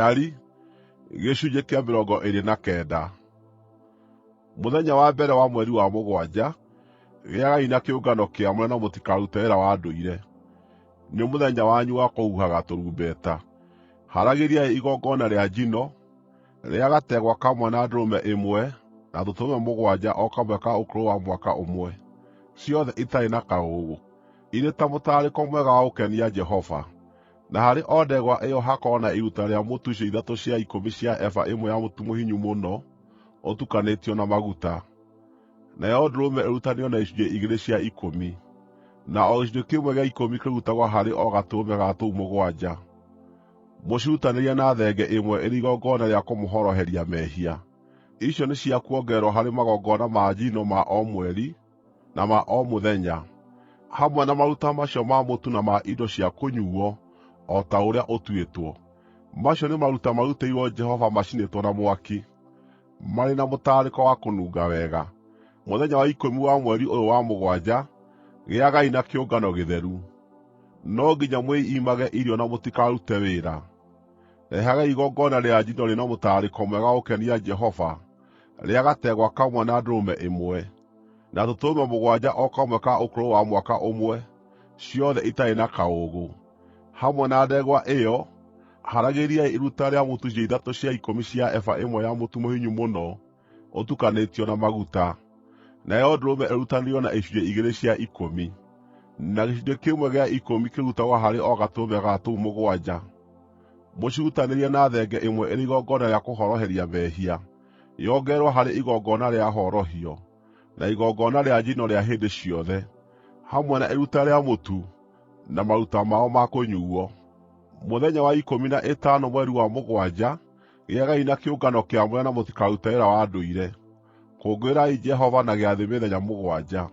Ndari, gĩcunjĩ kĩa 29. Mũthenya wa mbere wa mweri wa mũgwanja, gĩagai na kĩũngano kĩamũre na mũtikarute wĩra wa ndũire. Nĩ mũthenya wanyu wa kũhuhaga tũrumbeta. Haragĩriai igongona rĩa njino, rĩa gategwa kamwe na ndũrũme ĩmwe, na tũtũrũme mũgwanja o kamwe ka ũkũrũ wa mwaka ũmwe, ciothe itarĩ na kaũũgũ, irĩ ta mũtararĩko mwega wa gũkenia Jehova. Na harĩ o ndegwa ĩyo hakorwo na iruta rĩa mũtu icunjĩ ithatũ cia ikũmi cia eba ĩmwe ya mũtu mũhinyu mũno, ũtukanĩtio na maguta. Nayo ndũrũme ĩrutanĩrio na icunjĩ igĩrĩ cia ikũmi, na o gĩcunjĩ kĩmwe gĩa ikũmi kĩrutagwo harĩ o gatũrũme ga tũu mũgwanja. Mũcirutanĩrie na thenge ĩmwe ĩrĩ igongona rĩa kũmũhoroheria mehia. Icio nĩ cia kuongererwo harĩ magongona ma njino ma o mweri na ma o mũthenya, hamwe na maruta macio ma mũtu na ma indo cia kũnyuuo, o ta ũrĩa ũtuĩtwo. Macio nĩ maruta marutĩirwo Jehova macinĩtwo na mwaki, marĩ na mũtararĩko wa kũnunga wega. Mũthenya wa 10 wa mweri ũyũ wa mũgwanja, gĩagai na kĩũngano gĩtheru. No nginya mwĩimage irio na mũtikarute wĩra. Rehagai igongona rĩa njino rĩna mũtararĩko mwega wa gũkenia Jehova, rĩa gategwa kamwe na ndũrũme ĩmwe, na tũtũrũme mũgwanja o kamwe ka ũkũrũ wa mwaka ũmwe, ciothe itarĩ na kaũũgũ. Hamwe na ndegwa ĩyo, haragĩriai iruta rĩa mũtu icunjĩ ithatũ cia ikũmi cia eba ĩmwe ya mũtu mũhinyu mũno, ũtukanĩtio na maguta. Nayo ndũrũme ĩrutanĩrio na icunjĩ igĩrĩ cia ikũmi, na gĩcunjĩ kĩmwe gĩa ikũmi kĩrutagwo harĩ o gatũrũme ga tũu mũgwanja. Mũcirutanĩrie na thenge ĩmwe ĩrĩ igongona rĩa kũhoroheria mehia, yongererwo harĩ igongona rĩa horohio, na igongona rĩa njino rĩa hĩndĩ ciothe, hamwe na iruta rĩa mũtu na maruta mao ma kũnyuuo. Mũthenya wa 15 mweri wa mũgwanja, gĩagai na kĩũngano kĩamũre na mũtikarute wĩra wa ndũire. Kũngũĩrai Jehova na gĩathĩ mĩthenya mũgwanja.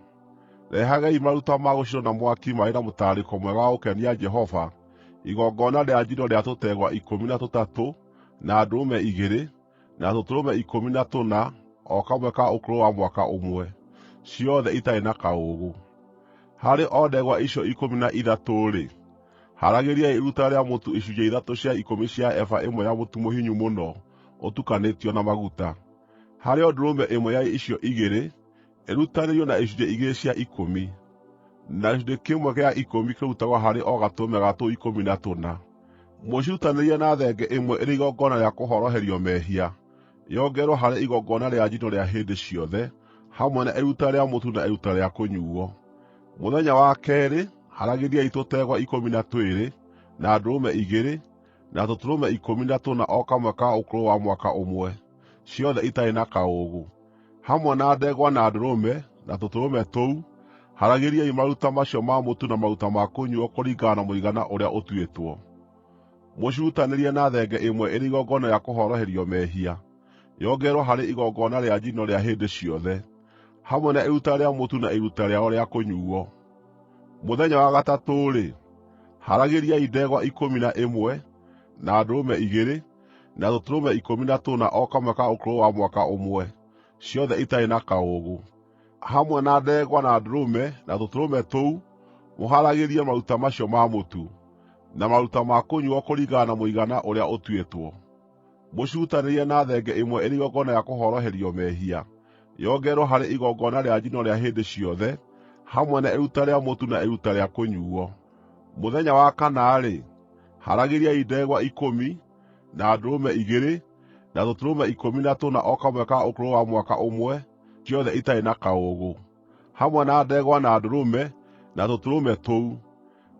Rehagei maruta ma gũcinwo na mwaki marĩ na mũtararĩko mwega wa gũkenia Jehova, igongona rĩa njino rĩa tũtegwa 13 na ndũrũme 2 na tũtũrũme 14, o kamwe ka ũkũrũ wa mwaka ũmwe, ciothe itarĩ na kaũũgũ. Harĩ o ndegwa icio 13-rĩ, haragĩriai iruta rĩa mũtu icunjĩ ithatũ cia ikũmi cia eba ĩmwe ya mũtu mũhinyu mũno, ũtukanĩtio na maguta. Harĩ o ndũrũme ĩmwe ya icio igĩrĩ, ĩrutanĩrio na icunjĩ igĩrĩ cia ikũmi, na gĩcunjĩ kĩmwe gĩa ikũmi kĩrutagwo harĩ o gatũrũme ga tũu 14. Mũcirutanĩrie na thenge ĩmwe ĩrĩ igongona rĩa kũhoroherio mehia, yongererwo harĩ igongona rĩa njino rĩa hĩndĩ ciothe, hamwe na iruta rĩa mũtu na iruta rĩa kũnyuuo. Mũthenya wa keerĩ, haragĩriai tũtegwa 12 na ndũrũme 2 na tũtũrũme 14 o kamwe ka ũkũrũ wa mwaka ũmwe, ciothe itarĩ na kaũũgũ. Hamwe na ndegwa na ndũrũme na tũtũrũme tũu, haragĩriai maruta macio ma mũtu na maruta ma kũnyuuo kũringana na mũigana ũrĩa ũtuĩtwo. Mũcirutanĩrie na thenge ĩmwe ĩrĩ igongona rĩa kũhoroherio mehia, yongererwo harĩ igongona rĩa njino rĩa hĩndĩ ciothe, hamwe na iruta rĩa mũtu na iruta rĩao rĩa kũnyuuo. Mũthenya wa gatatũ-rĩ, haragĩriai ndegwa 11 na ndũrũme 2 na tũtũrũme 14 o kamwe ka ũkũrũ wa mwaka ũmwe, ciothe itarĩ na kaũũgũ. Hamwe na ndegwa na ndũrũme na tũtũrũme tũu, mũharagĩrie maruta macio ma mũtu na maruta ma kũnyuuo kũringana na mũigana ũrĩa ũtuĩtwo. Mũcirutanĩrie na thenge ĩmwe ĩrĩ igongona rĩa kũhoroherio mehia, yongererwo harĩ igongona rĩa njino rĩa hĩndĩ ciothe, hamwe na iruta rĩa mũtu na iruta rĩa kũnyuuo. Mũthenya wa kana-rĩ, haragĩriai ndegwa 10 na ndũrũme 2 na tũtũrũme 14 o kamwe ka ũkũrũ wa mwaka ũmwe, ciothe itarĩ na kaũũgũ. Hamwe na ndegwa na ndũrũme na tũtũrũme tũu,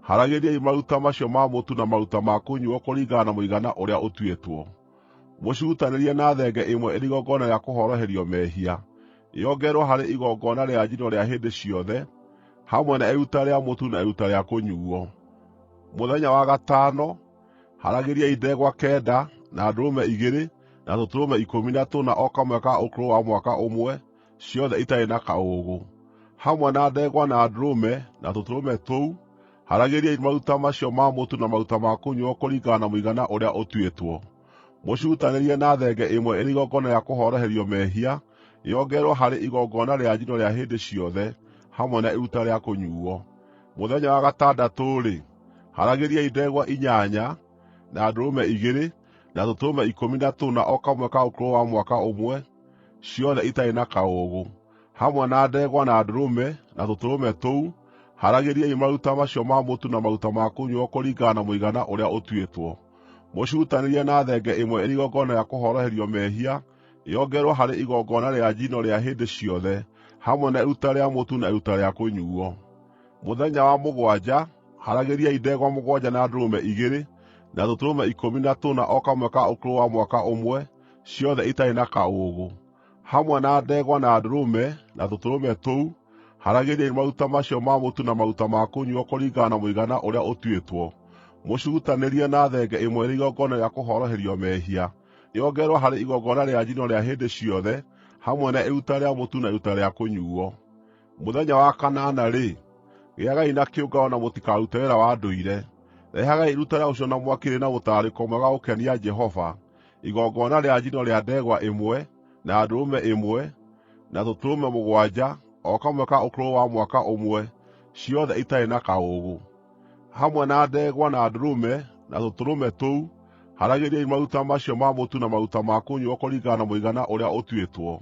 haragĩriai maruta macio ma mũtu na maruta ma kũnyuuo kũringana na mũigana ũrĩa ũtuĩtwo. Mũcirutanĩrie na thenge ĩmwe ĩrĩ igongona rĩa kũhoroherio mehia, yongererwo harĩ igongona rĩa njino rĩa hĩndĩ ciothe, hamwe na iruta rĩa mũtu na iruta rĩa kũnyuuo. Mũthenya wa gatano, haragĩriai ndegwa 9 na ndũrũme 2 na tũtũrũme 14 o kamwe ka ũkũrũ wa mwaka ũmwe, ciothe itarĩ na kaũũgũ. Hamwe na ndegwa na ndũrũme na tũtũrũme tũu, haragĩriai maruta macio ma mũtu na maruta ma kũnyuuo kũringana na mũigana ũrĩa ũtuĩtwo. Mũcirutanĩrie na thenge ĩmwe ĩrĩ igongona rĩa kũhoroherio mehia, yongererwo harĩ igongona rĩa njino rĩa hĩndĩ ciothe, hamwe na iruta rĩa kũnyuuo. Mũthenya wa gatandatũ-rĩ, haragĩriai ndegwa 8 na ndũrũme 2 na tũtũrũme 14 o kamwe ka ũkũrũ wa mwaka ũmwe, ciothe itarĩ na kaũũgũ, hamwe na ndegwa na ndũrũme na tũtũrũme tũu. Haragĩriai maruta macio ma mũtu na maruta ma kũnyuuo kũringana na mũigana ũrĩa ũtuĩtwo. Mũcirutanĩrie na thenge ĩmwe ĩrĩ igongona rĩa kũhoroherio mehia, yongererwo harĩ igongona rĩa njino rĩa hĩndĩ ciothe, hamwe na iruta rĩa mũtu na iruta rĩa kũnyuuo. Mũthenya wa mũgwanja, haragĩriai ndegwa 7 na ndũrũme 2, na tũtũrũme 14 o kamwe ka ũkũrũ wa mwaka ũmwe, ciothe itarĩ na kaũũgũ, hamwe na ndegwa na ndũrũme na tũtũrũme tũu. Haragĩriai maruta macio ma mũtu na maruta ma kũnyuuo kũringana na mũigana ũrĩa ũtuĩtwo. Mũcirutanĩrie na thenge ĩmwe ĩrĩ igongona rĩa kũhoroherio mehia, yongererwo harĩ igongona rĩa njino rĩa hĩndĩ ciothe, hamwe na iruta rĩa mũtu na iruta rĩa kũnyuuo. Mũthenya wa kanana-rĩ, gĩagai na kĩũngano na mũtikarute wĩra wa ndũire. Rehagai iruta rĩa gũcinwo na mwaki rĩ na mũtararĩko mwega wa gũkenia Jehova, igongona rĩa njino rĩa ndegwa 1 na ndũrũme 1 na tũtũrũme 7 o kamwe ka ũkũrũ wa mwaka ũmwe, ciothe itarĩ na kaũũgũ, hamwe na ndegwa na ndũrũme na tũtũrũme tũu. Haragĩriai maruta macio ma mũtu na maruta ma kũnyuuo kũringana na mũigana ũrĩa ũtuĩtwo.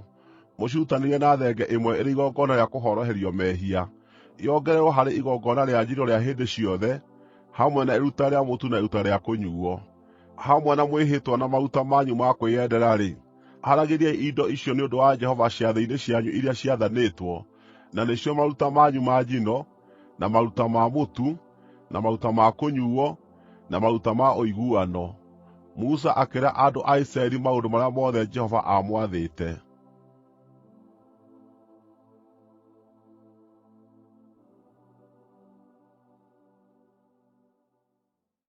Mũcirutanĩrie na thenge ĩmwe ĩrĩ igongona rĩa kũhoroherio mehia, yongererwo harĩ igongona rĩa njino rĩa hĩndĩ ciothe, hamwe na iruta rĩa mũtu na iruta rĩa kũnyuuo. Hamwe na mwĩhĩtwa na maruta manyu ma kwĩyendera-rĩ, haragĩriai indo icio nĩ ũndũ wa Jehova ciathĩ-inĩ cianyu iria ciathanĩtwo, na nĩcio maruta manyu ma njino, na maruta ma mũtu, na maruta ma kũnyuuo, na maruta ma ũiguano. Musa akĩĩra andũ a Isiraeli maũndũ marĩa mothe Jehova aamwathĩte.